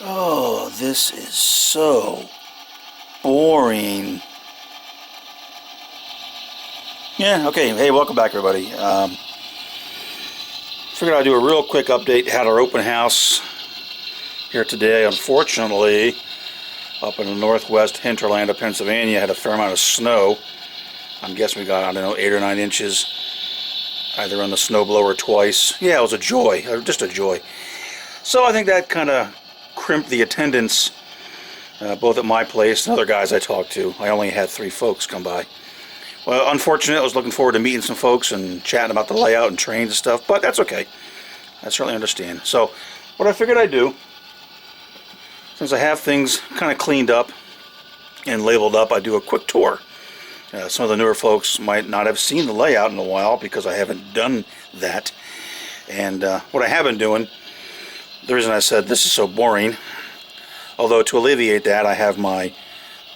Oh, this is so boring. Yeah, okay. Hey, welcome back, everybody. Figured I'd do a real quick update. Had our open house here today. Unfortunately, up in the northwest hinterland of Pennsylvania, had a fair amount of snow. I'm guessing we got, I don't know, 8 or 9 inches. Either on the snowblower twice. Yeah, it was a joy. Just a joy. So I think that kind of crimped the attendance, both at my place and other guys I talked to. I only had 3 folks come by. Well, unfortunate. I was looking forward to meeting some folks and chatting about the layout and trains and stuff, but that's okay. I certainly understand. So what I figured I'd do, since I have things kind of cleaned up and labeled up, I'd do a quick tour. Some of the newer folks might not have seen the layout in a while because I haven't done that. And what I have been doing, the reason I said this is so boring, although to alleviate that, I have my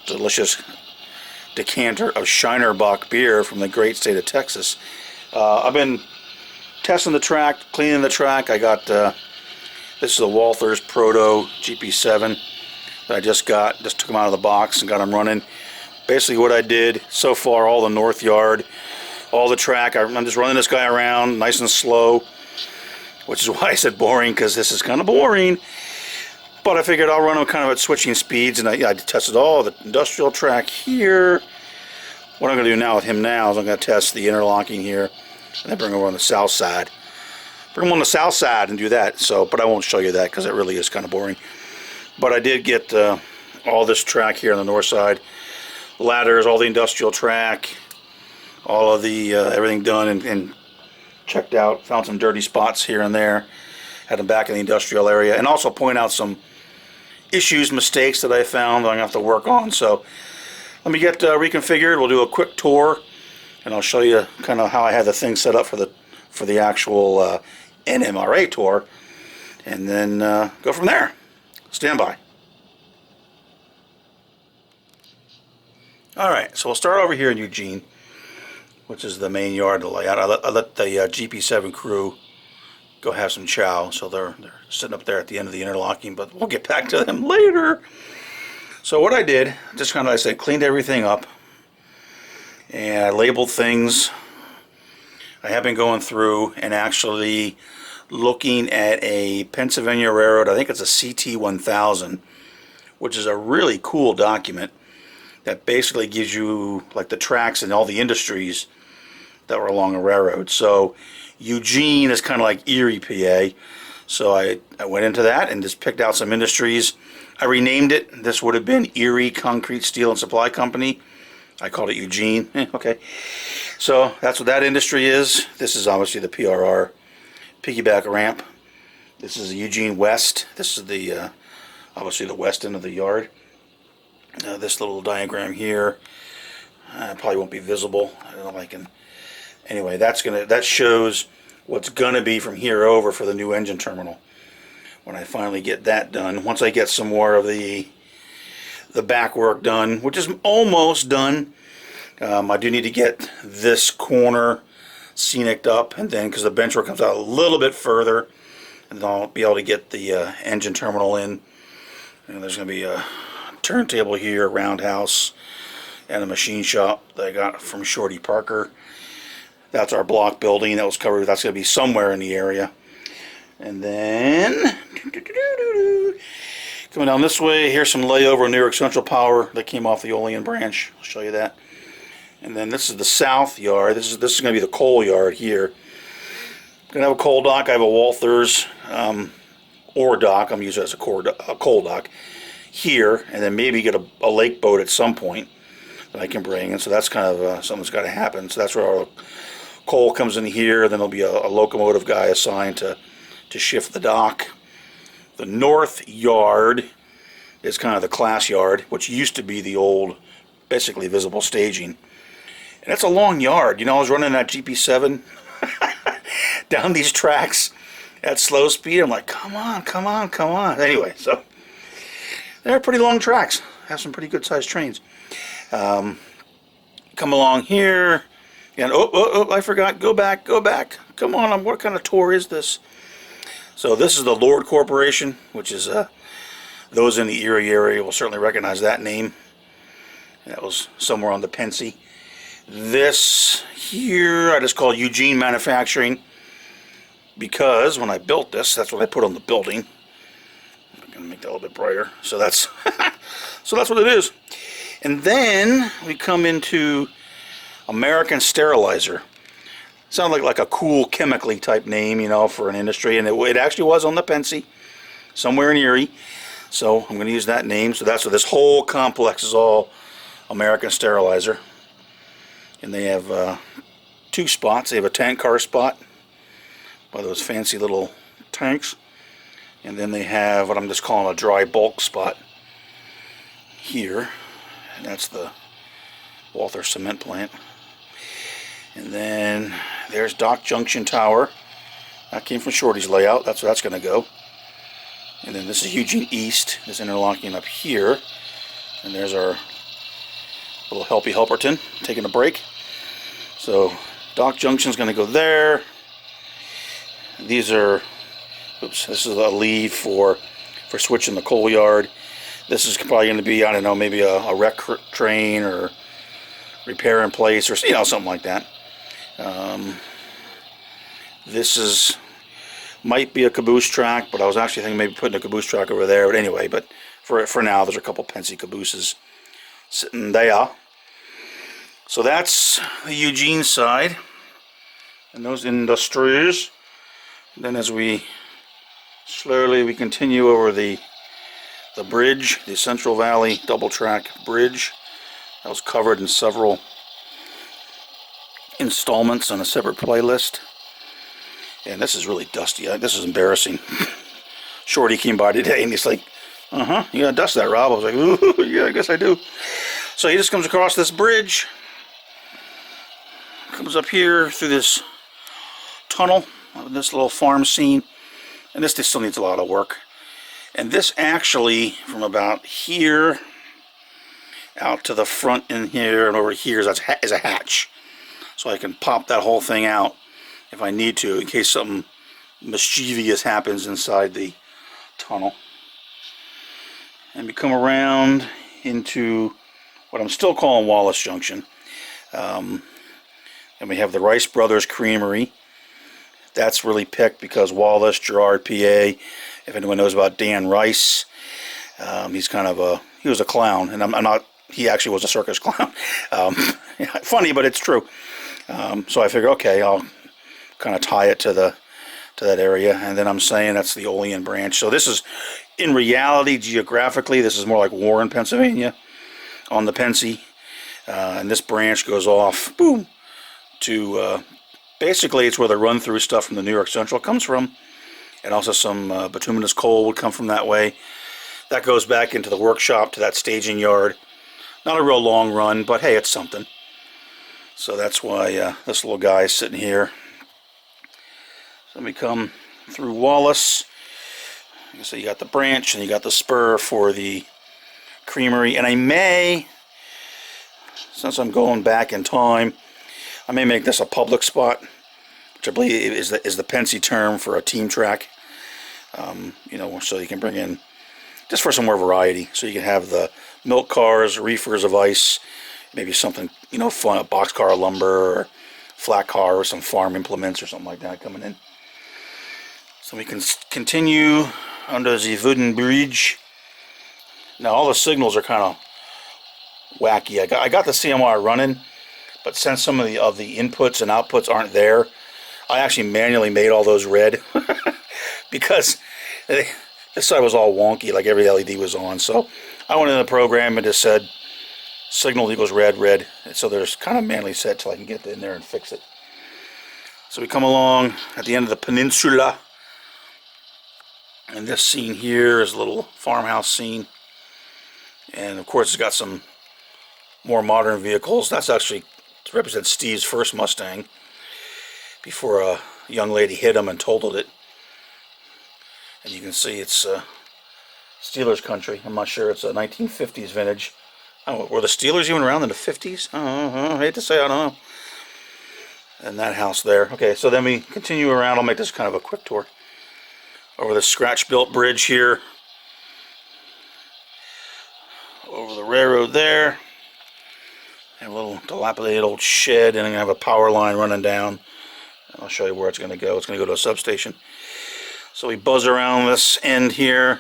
delicious decanter of Shinerbach beer from the great state of Texas. I've been testing the track, cleaning the track. I got, this is a Walthers Proto GP7 that I just took them out of the box and got them running. Basically what I did so far, all the north yard, all the track, I'm just running this guy around nice and slow, which is why I said boring, because this is kind of boring. But I figured I'll run him kind of at switching speeds, and I tested all the industrial track here. What I'm going to do now with him now is I'm going to test the interlocking here, and then bring him over on the south side. Bring him on the south side and do that. So, but I won't show you that because it really is kind of boring. But I did get all this track here on the north side. Ladders, all the industrial track, all of the everything done and checked out. Found some dirty spots here and there. Had them back in the industrial area, and also point out some issues, mistakes that I found that I'm going to have to work on. So let me get reconfigured. We'll do a quick tour, and I'll show you kind of how I had the thing set up for the actual NMRA tour, and then go from there. Stand by. Alright, so we'll start over here in Eugene, which is the main yard to layout. I let the GP7 crew go have some chow, so they're sitting up there at the end of the interlocking, but we'll get back to them later. So what I did, just kind of, like I said, cleaned everything up, and I labeled things. I have been going through and actually looking at a Pennsylvania Railroad, I think it's a CT1000, which is a really cool document that basically gives you like the tracks and all the industries that were along a railroad. So Eugene is kind of like Erie, PA. So I went into that and just picked out some industries. I renamed it. This would have been Erie Concrete Steel and Supply Company. I called it Eugene. Okay. So that's what that industry is. This is obviously the PRR piggyback ramp. This is the Eugene West. This is the obviously the west end of the yard. This little diagram here probably won't be visible. I don't know if I can. Anyway, that shows what's gonna be from here over for the new engine terminal. When I finally get that done, once I get some more of the back work done, which is almost done, I do need to get this corner scenic up, and then because the bench work comes out a little bit further, and then I'll be able to get the engine terminal in. And there's gonna be a turntable here, roundhouse, and a machine shop that I got from Shorty Parker. That's our block building that was covered. That's going to be somewhere in the area. And then coming down this way, here's some layover New York Central Power that came off the Olean branch. I'll show you that. And then this is the south yard. This is going to be the coal yard here. Going to have a coal dock. I have a Walthers ore dock. I'm using it as a coal dock here, and then maybe get a lake boat at some point that I can bring. And so that's kind of something that's got to happen. So that's where our coal comes in here. Then there'll be a locomotive guy assigned to shift the dock. The north yard is kind of the class yard, which used to be the old, basically visible staging. And it's a long yard. You know, I was running that GP7 down these tracks at slow speed. I'm like, come on, come on, come on. Anyway, so they're pretty long tracks. Have some pretty good sized trains. Come along here, and I forgot. Go back. Come on. What kind of tour is this? So this is the Lord Corporation, which is Those in the Erie area will certainly recognize that name. That was somewhere on the Pensy. This here I just call Eugene Manufacturing because when I built this, that's what I put on the building. I'm gonna make that a little bit brighter. So that's so that's what it is. And then we come into American Sterilizer. Sounds like a cool chemically type name, you know, for an industry, and it actually was on the Pensy, somewhere in Erie. So I'm going to use that name. So that's what this whole complex is, all American Sterilizer. And they have 2 spots. They have a tank car spot by those fancy little tanks, and then they have what I'm just calling a dry bulk spot here, and that's the Walther Cement Plant. And then there's Dock Junction Tower. That came from Shorty's layout. That's where that's going to go. And then this is Eugene East. This interlocking up here. And there's our little Helpy Helperton taking a break. So Dock Junction's going to go there. These are, oops, this is a lead for switching the coal yard. This is probably going to be, I don't know, maybe a wreck train or repair in place or, you know, something like that. This might be a caboose track, but I was actually thinking maybe putting a caboose track over there. But anyway, but for now, there's a couple Pensy cabooses sitting there. So that's the Eugene side and those industries. And then as we slowly continue over the bridge, the Central Valley double track bridge, that was covered in several installments on a separate playlist. And this is really dusty. This is embarrassing. Shorty came by today and he's like, you gotta dust that, Rob. I was like, ooh, yeah, I guess I do. So he just comes across this bridge, comes up here through this tunnel, this little farm scene, and this still needs a lot of work. And this actually, from about here out to the front in here and over here, is a hatch. So I can pop that whole thing out if I need to, in case something mischievous happens inside the tunnel. And we come around into what I'm still calling Wallace Junction. And we have the Rice Brothers Creamery. That's really picked because Wallace, Girard, PA, if anyone knows about Dan Rice, he's kind of he was a clown, and I'm not, he actually was a circus clown. Funny, but it's true. So I figure, okay, I'll kind of tie it to that area, and then I'm saying that's the Olean branch. So this is, in reality, geographically, this is more like Warren, Pennsylvania, on the Pensy, and this branch goes off, boom, to basically it's where the run-through stuff from the New York Central comes from, and also some bituminous coal would come from that way. That goes back into the workshop to that staging yard. Not a real long run, but hey, it's something. So that's why this little guy is sitting here. So we come through Wallace. So you got the branch and you got the spur for the creamery. And I may, since I'm going back in time, I may make this a public spot, which I believe is the Pensy term for a team track. You know, so you can bring in, just for some more variety. So you can have the milk cars, reefers of ice, maybe something, you know, fun, a boxcar of lumber or flat car or some farm implements or something like that coming in. So we can continue under the wooden bridge. Now all the signals are kind of wacky. I got the CMR running, but since some of the inputs and outputs aren't there, I actually manually made all those red because this side was all wonky, like every LED was on. So I went in the program and just said signal equals red, red. So there's kind of manually set till I can get in there and fix it. So we come along at the end of the peninsula. And this scene here is a little farmhouse scene. And of course it's got some more modern vehicles. That's actually to represent Steve's first Mustang before a young lady hit him and totaled it. And you can see it's Steelers country. I'm not sure, it's a 1950s vintage. I don't know, were the Steelers even around in the 50s? I hate to say, I don't know. And that house there. Okay, so then we continue around. I'll make this kind of a quick tour over the scratch-built bridge here. railroad there. Have a little dilapidated old shed, and I'm going to have a power line running down. And I'll show you where it's going to go. It's going to go to a substation. So we buzz around this end here.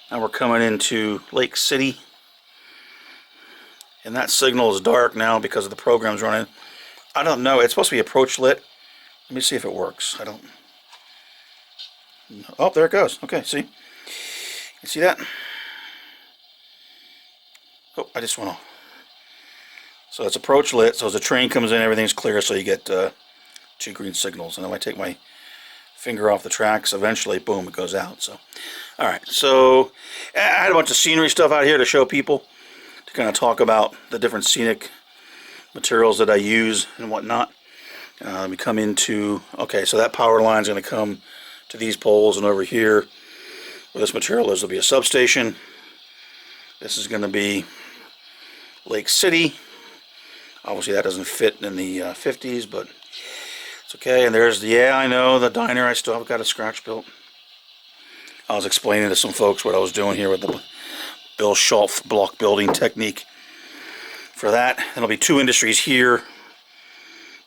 Now we're coming into Lake City. And that signal is dark now because of the program's running. I don't know. It's supposed to be approach lit. Let me see if it works. I don't... Oh, there it goes. Okay, see? You see that? Oh, I just went off. So it's approach lit, so as the train comes in, everything's clear, so you get 2 green signals. And then I take my finger off the tracks, eventually, boom, it goes out. So, alright, so I had a bunch of scenery stuff out here to show people, to kind of talk about the different scenic materials that I use and whatnot. We come into, okay, so that power line is going to come to these poles, and over here, where this material is, there'll be a substation. This is going to be Lake City. Obviously that doesn't fit in the 50s, but it's okay. And there's the, yeah, I know, the diner. I still have got a scratch built. I was explaining to some folks what I was doing here with the Bill Schultz block building technique. For that, there'll be 2 industries here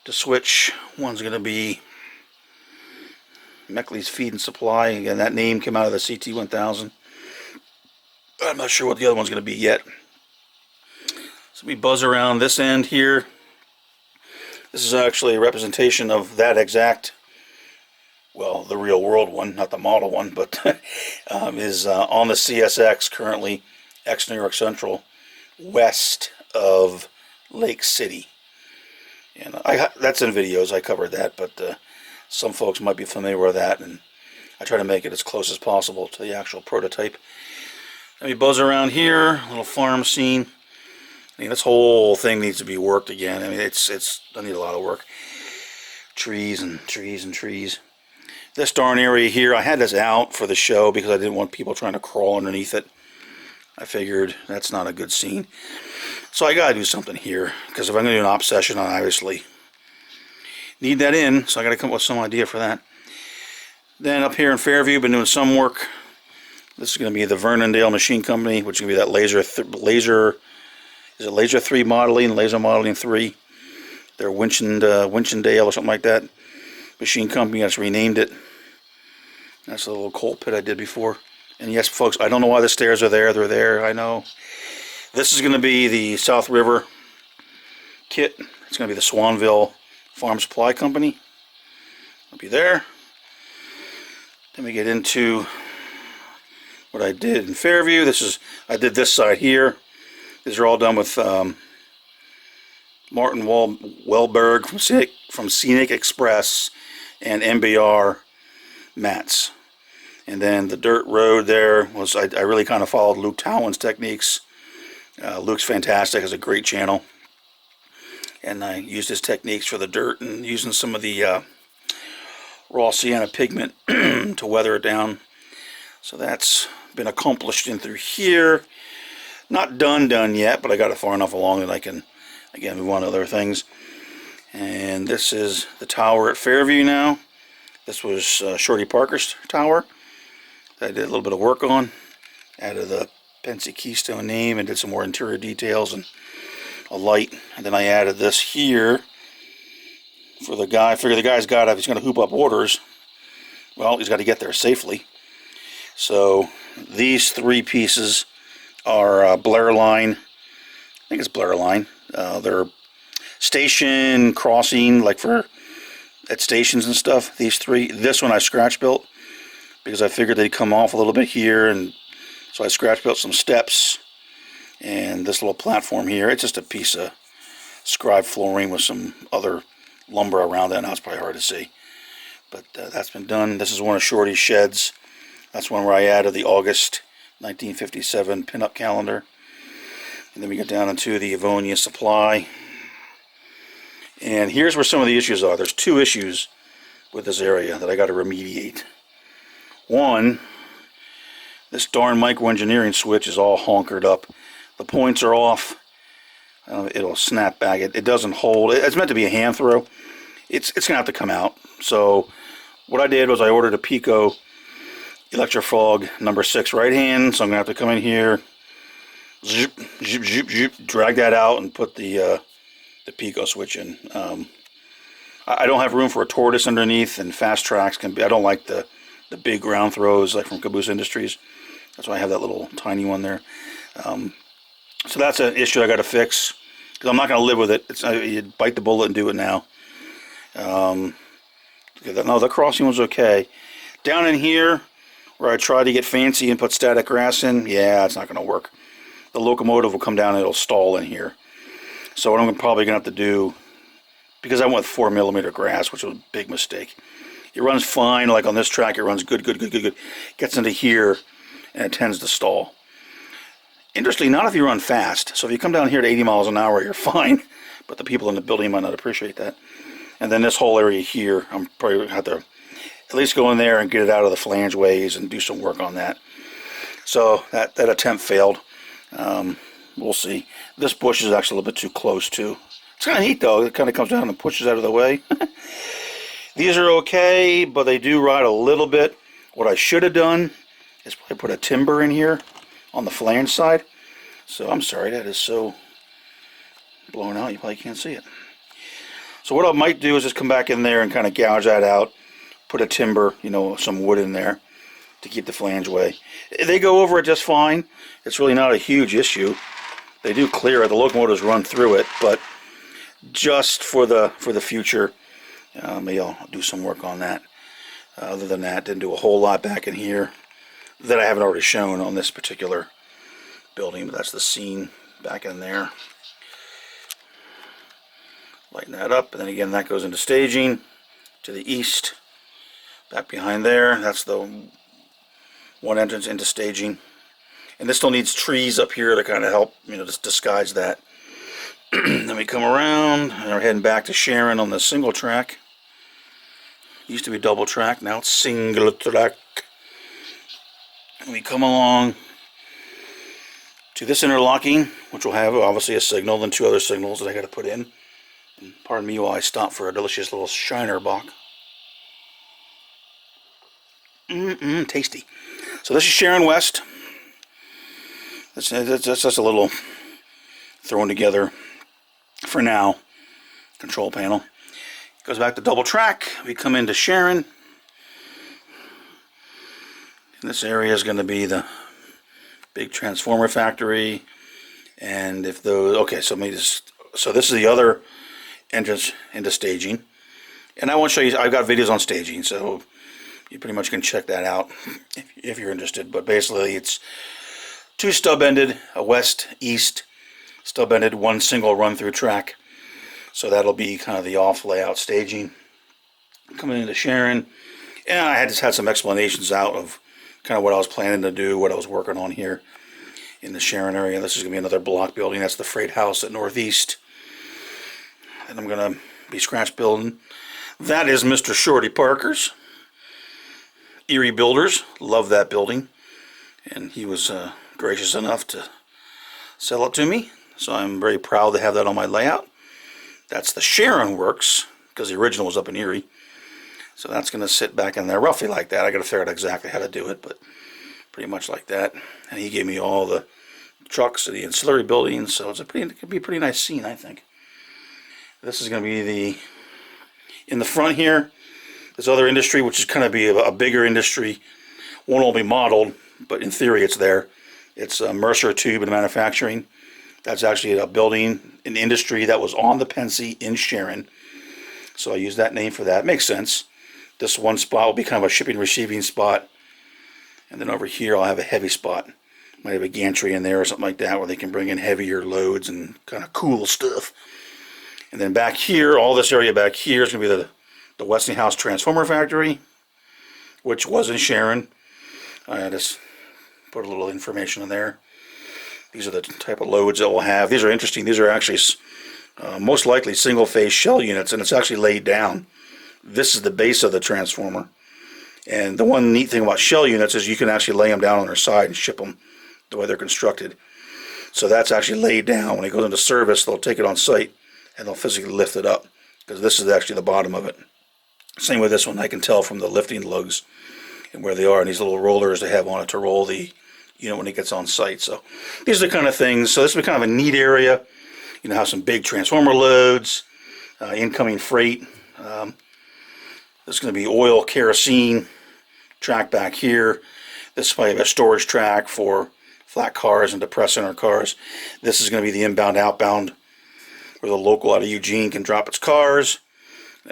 to switch. One's going to be Meckley's Feed and Supply. Again, that name came out of the CT-1000. I'm not sure what the other one's going to be yet. So we buzz around this end here. This is actually a representation of that exact, well, the real world one, not the model one, but is on the CSX currently, ex-New York Central, west of Lake City. And that's in videos, I covered that, but some folks might be familiar with that, and I try to make it as close as possible to the actual prototype. Let me buzz around here, a little farm scene. I mean, this whole thing needs to be worked again. I mean, I need a lot of work. Trees and trees and trees. This darn area here, I had this out for the show because I didn't want people trying to crawl underneath it. I figured that's not a good scene. So I gotta do something here, because if I'm gonna do an op session, I obviously need that in, so I gotta come up with some idea for that. Then up here in Fairview, been doing some work. This is gonna be the Vernondale Machine Company, which is gonna be that laser is it Laser 3 modeling, Laser Modeling 3? They're Winchendale or something like that. Machine company, I just renamed it. That's a little coal pit I did before. And yes, folks, I don't know why the stairs are there. They're there, I know. This is going to be the South River kit. It's going to be the Swanville Farm Supply Company. It'll be there. Then we get into what I did in Fairview. I did this side here. These are all done with Martin Wellberg from Scenic Express and MBR mats. And then the dirt road there was, I really kind of followed Luke Towan's techniques. Luke's fantastic, has a great channel. And I used his techniques for the dirt and using some of the raw sienna pigment to weather it down. So that's been accomplished in through here. Not done yet, but I got it far enough along that I can, again, move on to other things. And this is the tower at Fairview now. This was Shorty Parker's tower that I did a little bit of work on. Added the Pensy Keystone name and did some more interior details and a light. And then I added this here for the guy. I figure the guy's got, if he's going to hoop up orders, well, he's got to get there safely. So these 3 pieces are Blair Line. I think it's Blair Line. They're station crossing, like for at stations and stuff. These 3. This one I scratch built because I figured they'd come off a little bit here, and so I scratch built some steps and this little platform here. It's just a piece of scribe flooring with some other lumber around it. Now it's probably hard to see, but that's been done. This is one of Shorty's sheds. That's one where I added the August 1957 pinup calendar. And then we get down into the Avonia Supply. And here's where some of the issues are. There's 2 issues with this area that I got to remediate. One, this darn microengineering switch is all honkered up. The points are off. It'll snap back. It doesn't hold. It's meant to be a hand throw. It's going to have to come out. So what I did was I ordered a Pico Electrofrog number 6 right hand, so I'm going to have to come in here, zip, zip, zip, zip, drag that out and put the Pico switch in. I don't have room for a tortoise underneath, and fast tracks can be. I don't like the big ground throws like from Caboose Industries. That's why I have that little tiny one there. So that's an issue I got to fix because I'm not going to live with it. You bite the bullet and do it now. No, the crossing was okay. Down in here, where I tried to get fancy and put static grass in, yeah, it's not going to work. The locomotive will come down and it'll stall in here. So what I'm probably going to have to do, because I went with 4mm grass, which was a big mistake. It runs fine, like on this track, it runs good. Gets into here, and it tends to stall. Interestingly, not if you run fast. So if you come down here to 80 miles an hour, you're fine. But the people in the building might not appreciate that. And then this whole area here, I'm probably going to have to at least go in there and get it out of the flange ways and do some work on that. So that attempt failed. We'll see. This bush is actually a little bit too close too. It's kind of neat though. It kind of comes down and pushes out of the way. These are okay, but they do ride a little bit. What I should have done is probably put a timber in here on the flange side. So I'm sorry, that is so blown out you probably can't see it. So what I might do is just come back in there and kind of gouge that out, put a timber, you know, some wood in there to keep the flange away. They go over it just fine. It's really not a huge issue. They do clear it. The locomotives run through it, but just for the future, maybe I'll do some work on that. Other than that, didn't do a whole lot back in here that I haven't already shown on this particular building, but that's the scene back in there. Lighten that up, and then again that goes into staging to the east. Back behind there, that's the one entrance into staging. And this still needs trees up here to kind of help, you know, just disguise that. Then we come around, and we're heading back to Sharon on the single track. Used to be double track, now it's single track. And we come along to this interlocking, which will have obviously a signal, then two other signals that I got to put in. And pardon me while I stop for a delicious little Shiner bock. Tasty. So this is Sharon West. That's just a little thrown together for now control panel. Goes back to double track. We come into Sharon. And this area is going to be the big transformer factory. And if those, okay, so this is the other entrance into staging. And I want to show you, I've got videos on staging, so you pretty much can check that out if you're interested. But basically it's two stub-ended, a west-east stub-ended, one single run-through track. So that'll be kind of the off-layout staging. Coming into Sharon, and I just had some explanations out of kind of what I was planning to do, what I was working on here in the Sharon area. This is going to be another block building. That's the freight house at Northeast. And I'm going to be scratch building. That is Mr. Shorty Parker's. Erie Builders. Love that building. And he was gracious enough to sell it to me. So I'm very proud to have that on my layout. That's the Sharon Works, because the original was up in Erie. So that's going to sit back in there roughly like that. I got to figure out exactly how to do it, but pretty much like that. And he gave me all the trucks and the ancillary buildings, so it could be a pretty nice scene, I think. This is going to be in the front here, this other industry, which is kind of be a bigger industry. Won't all be modeled, but in theory it's there. It's Mercer Tube and Manufacturing. That's actually a building, an industry that was on the Pensy in Sharon. So I use that name for that. Makes sense. This one spot will be kind of a shipping receiving spot. And then over here I'll have a heavy spot. Might have a gantry in there or something like that where they can bring in heavier loads and kind of cool stuff. And then back here, all this area back here is going to be the Westinghouse Transformer Factory, which was in Sharon. I just put a little information in there. These are the type of loads that we'll have. These are interesting. These are actually most likely single-phase shell units, and it's actually laid down. This is the base of the transformer. And the one neat thing about shell units is you can actually lay them down on their side and ship them the way they're constructed. So that's actually laid down. When it goes into service, they'll take it on site and they'll physically lift it up, because this is actually the bottom of it. Same with this one. I can tell from the lifting lugs and where they are, and these little rollers they have on it to roll the when it gets on site. So these are the kind of things. So this will be kind of a neat area. Have some big transformer loads, incoming freight. This is going to be oil, kerosene track back here. This is probably a storage track for flat cars and depressed center cars. This is going to be the inbound, outbound, where the local out of Eugene can drop its cars.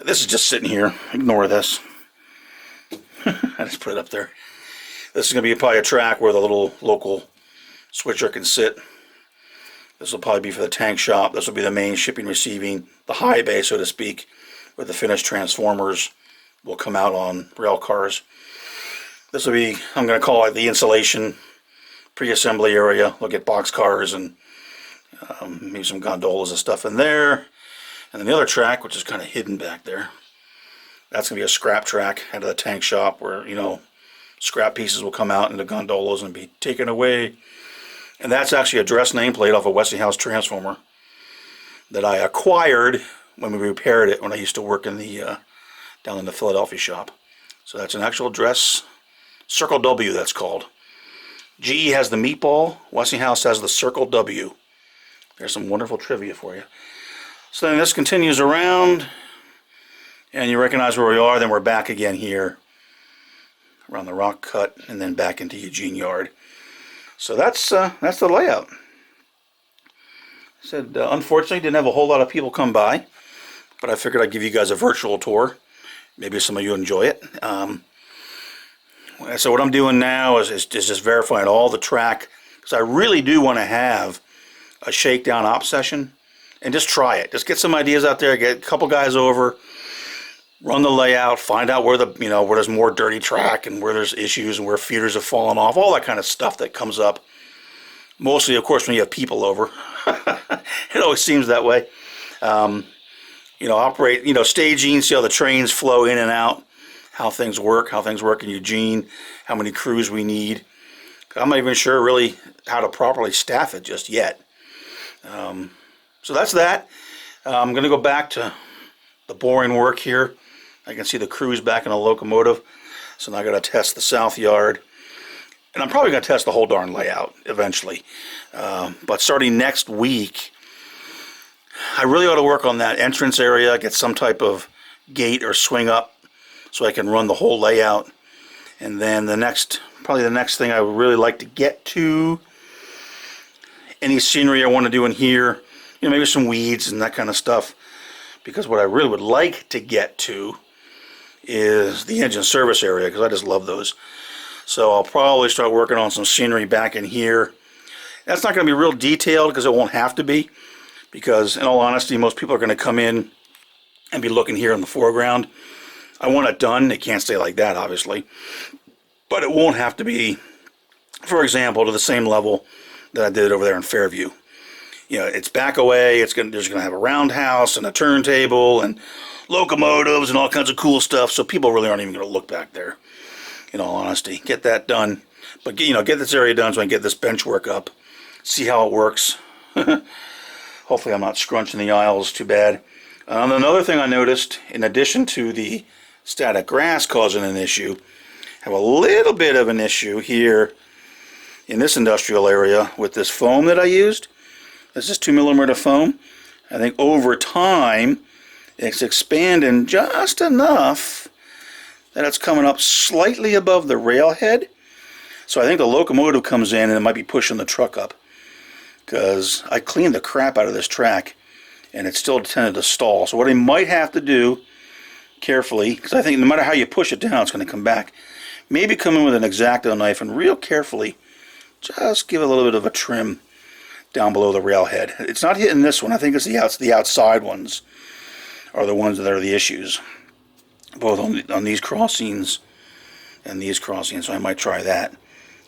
This is just sitting here. Ignore this. I just put it up there. This is going to be probably a track where the little local switcher can sit. This will probably be for the tank shop. This will be the main shipping, receiving, the high bay, so to speak, where the finished transformers will come out on rail cars. This will be, I'm going to call it the insulation pre-assembly area. Look at box cars and maybe some gondolas and stuff in there. And then the other track, which is kind of hidden back there, that's going to be a scrap track out of the tank shop where, scrap pieces will come out into gondolas and be taken away. And that's actually a dress nameplate off a Westinghouse transformer that I acquired when we repaired it when I used to work in the down in the Philadelphia shop. So that's an actual dress, Circle W that's called. GE has the meatball, Westinghouse has the Circle W. There's some wonderful trivia for you. So then this continues around, and you recognize where we are. Then we're back again here around the rock cut, and then back into Eugene Yard. So that's the layout. I said, unfortunately, didn't have a whole lot of people come by, but I figured I'd give you guys a virtual tour. Maybe some of you enjoy it. So what I'm doing now is just verifying all the track, because I really do want to have a shakedown op session and just try it. Just get some ideas out there, get a couple guys over, run the layout, find out where where there's more dirty track and where there's issues and where feeders have fallen off, all that kind of stuff that comes up. Mostly, of course, when you have people over. It always seems that way. Operate, staging, see how the trains flow in and out, how things work in Eugene, how many crews we need. I'm not even sure really how to properly staff it just yet. So that's that. I'm going to go back to the boring work here. I can see the crews back in the locomotive. So now I got to test the south yard. And I'm probably going to test the whole darn layout eventually. But starting next week, I really ought to work on that entrance area, get some type of gate or swing up so I can run the whole layout. And then probably the next thing I would really like to get to, any scenery I want to do in here, maybe some weeds and that kind of stuff. Because what I really would like to get to is the engine service area, because I just love those. So I'll probably start working on some scenery back in here. That's not going to be real detailed because it won't have to be. Because in all honesty, most people are going to come in and be looking here in the foreground. I want it done. It can't stay like that, obviously. But it won't have to be, for example, to the same level that I did over there in Fairview. It's back away. There's going to have a roundhouse and a turntable and locomotives and all kinds of cool stuff. So people really aren't even going to look back there. In all honesty, get that done. But get this area done so I can get this bench work up. See how it works. Hopefully I'm not scrunching the aisles too bad. Another thing I noticed, in addition to the static grass causing an issue, I have a little bit of an issue here in this industrial area with this foam that I used. This is 2mm foam. I think over time it's expanding just enough that it's coming up slightly above the railhead. So I think the locomotive comes in and it might be pushing the truck up. Because I cleaned the crap out of this track and it still tended to stall. So what I might have to do carefully, because I think no matter how you push it down, it's going to come back. Maybe come in with an X-Acto knife and real carefully just give a little bit of a trim down below the railhead. It's not hitting this one. I think it's the outside ones are the ones that are the issues. Both on these crossings and these crossings, so I might try that.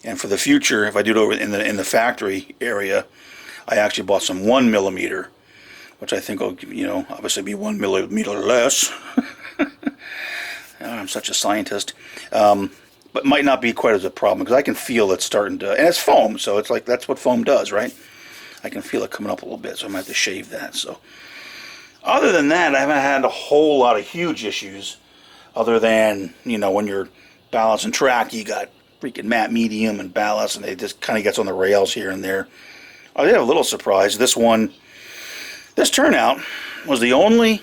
And for the future, if I do it over in the factory area, I actually bought some 1mm, which I think will, obviously be 1mm less. I'm such a scientist, but might not be quite as a problem because I can feel it starting to, and it's foam, so it's like that's what foam does, right? I can feel it coming up a little bit, so I might have to shave that. So, other than that, I haven't had a whole lot of huge issues. Other than, when you're balancing track, you got freaking matte medium and ballast, and it just kind of gets on the rails here and there. I did have a little surprise. This turnout was the only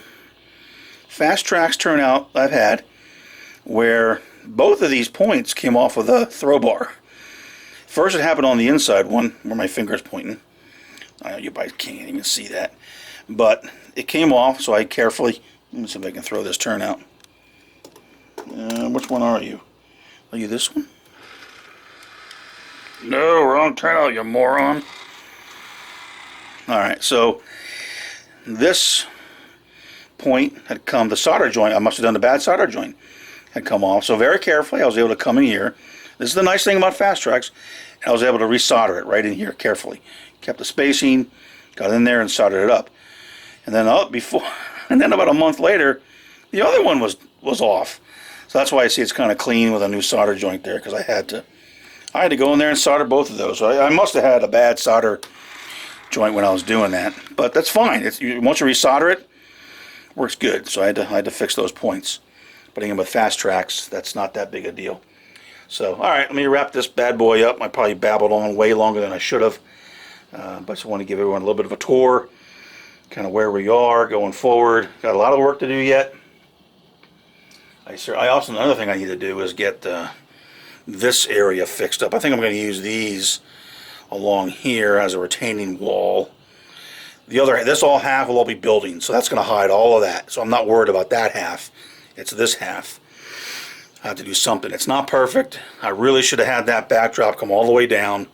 Fast Tracks turnout I've had where both of these points came off of the throw bar. First, it happened on the inside one where my finger's pointing. I know you guys can't even see that, but it came off, so I carefully, let me see if I can throw this turnout. Which one are you? Are you this one? No, wrong turnout, you moron. Alright, so this point had come, the solder joint, I must have done the bad solder joint, had come off. So very carefully, I was able to come in here. This is the nice thing about Fast Tracks. I was able to resolder it right in here carefully. Kept the spacing, got in there and soldered it up. And then about a month later, the other one was off. So that's why I see it's kind of clean with a new solder joint there, because I had to go in there and solder both of those. So I must have had a bad solder joint when I was doing that, but that's fine. Once you resolder it, works good. So I had to fix those points. But again, with Fast Tracks, that's not that big a deal. So, all right, let me wrap this bad boy up. I probably babbled on way longer than I should have, but I just want to give everyone a little bit of a tour, kind of where we are going forward. Got a lot of work to do yet. I also, another thing I need to do is get this area fixed up. I think I'm going to use these along here as a retaining wall. This all half will all be buildings, so that's going to hide all of that. So I'm not worried about that half. It's this half. I have to do something. It's not perfect. I really should have had that backdrop come all the way down,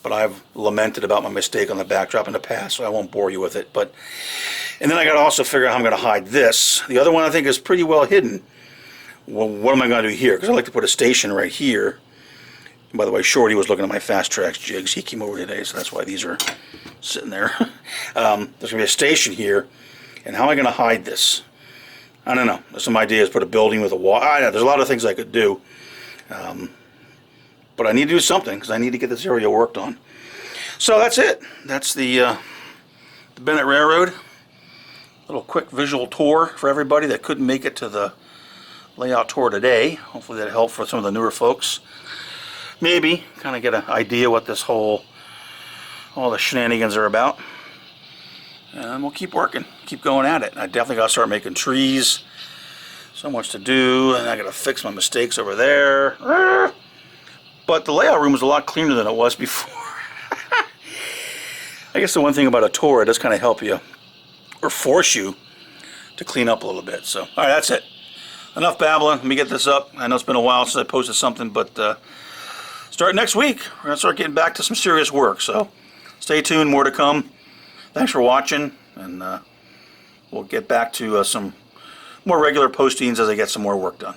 but I've lamented about my mistake on the backdrop in the past, so I won't bore you with it. And then I got to also figure out how I'm going to hide this. The other one I think is pretty well hidden. Well, what am I going to do here? Because I like to put a station right here. And by the way, Shorty was looking at my Fast Tracks jigs. He came over today, so that's why these are sitting there. There's going to be a station here. And how am I going to hide this? I don't know. There's some ideas. Put a building with a wall. I know, there's a lot of things I could do. But I need to do something because I need to get this area worked on. So that's it. That's the Bennett Railroad. Little quick visual tour for everybody that couldn't make it to the layout tour today. Hopefully that helped for some of the newer folks. Maybe kind of get an idea what this all the shenanigans are about. And we'll keep working, keep going at it. I definitely got to start making trees. So much to do, and I got to fix my mistakes over there. But the layout room was a lot cleaner than it was before. I guess the one thing about a tour, it does kind of help you, or force you to clean up a little bit. So, all right, that's it. Enough babbling. Let me get this up. I know it's been a while since I posted something, but start next week. We're going to start getting back to some serious work. So stay tuned, more to come. Thanks for watching, and we'll get back to some more regular postings as I get some more work done.